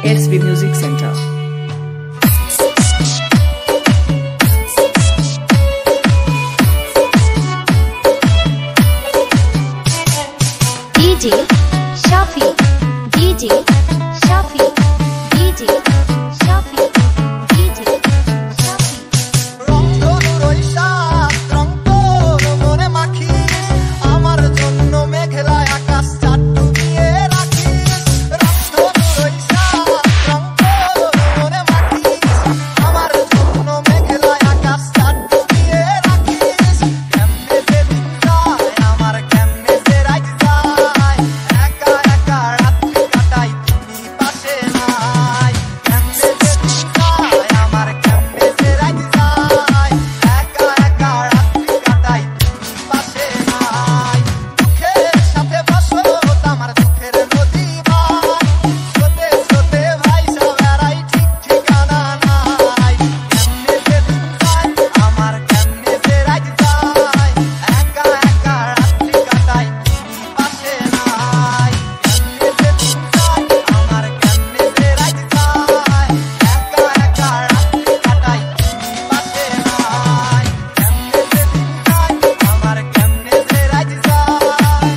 SB Music Center. DJ Shafi, DJ Shafi, DJ Shafi, DJ Shafi. রংধনুর সাত রং তোর মনে মাখিস, আমার জন্য মেঘলায় আকাশ চাঁদ ডুবিয়ে রাখিস। রংধনুর সাত রং তোর মনে মাখিস, আমার জন্য মেঘলায় আকাশ চাঁদ ডুবিয়ে রাখিস। কেমনে যে দিন যায় আমার, কেমনে যে রাত যায়, একা একা রাত্রি কাটাই তুমি পাশে নাই। কেমনে যে দিন যায় আমার, কেমনে যে রাত যায়, একা একা রাত্রি কাটাই তুমি পাশে নাই। দুঃখের সাথে বসো আমার দুঃখের নদী ভাই, স্রোতে স্রোতে ভাইসা বেড়াই ঠিক ঠিকানা নাই। কেমনে যে দিন যায় আমার, কেমনে যে রাত যায়, একা একা রাত্রি কাটাই তুমি পাশে নাই। কেমনে যে দিন যায় আমার, কেমনে যে রাত যায়, একা একা রাত্রি কাটাই তুমি পাশে নাই। কেমনে যে দিন যায় আমার, কেমনে যে রাত যায়।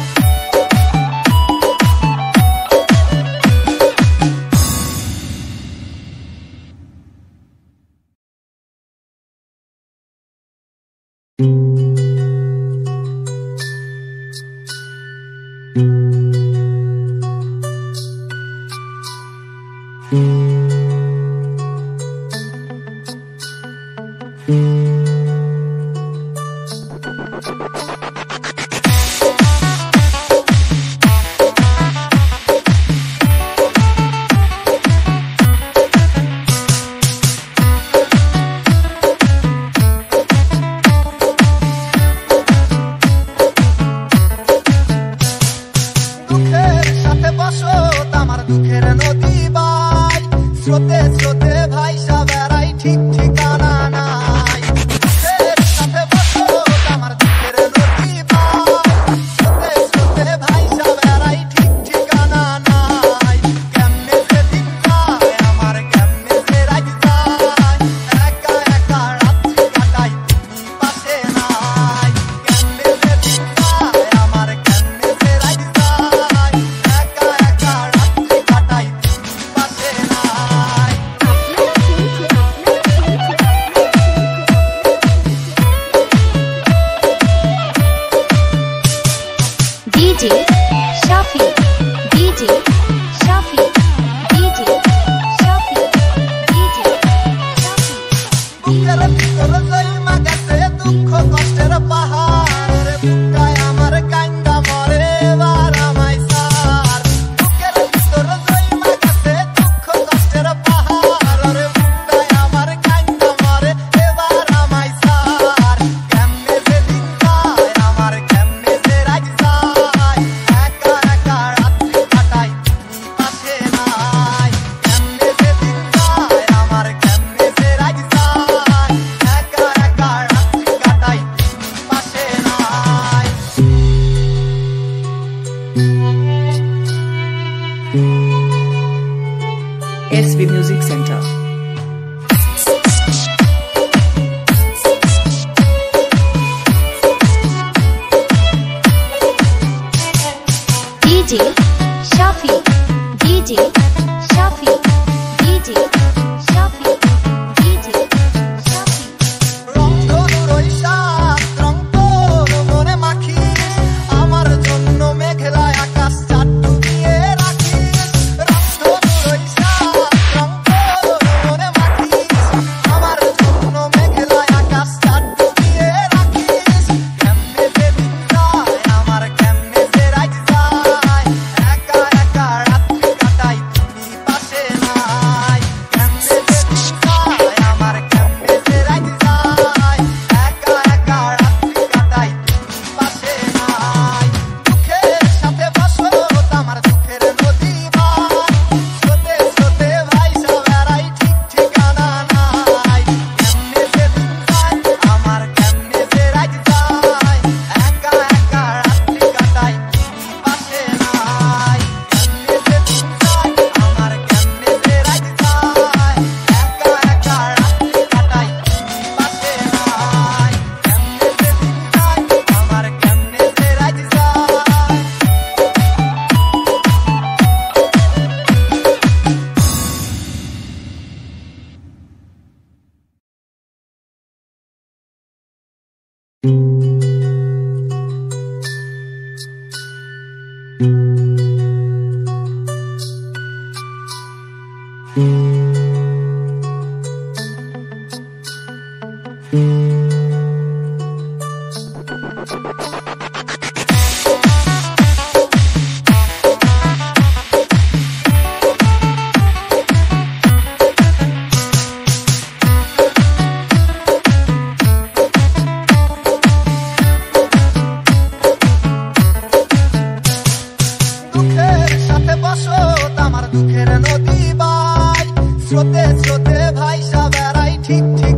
দুঃখের সাথে বসো আমার দুঃখের নদী ভাই, স্রোতে স্রোতে ভাইসা বেড়াই ঠিক ঠিকানা নাই। দুঃখের সাথে বসো আমার দুঃখের দুঃখের সাথে বসো আমার দুঃখের নদী বাই স্রোতে স্রোতে ভাইসা বেড়াই ঠিক ঠিক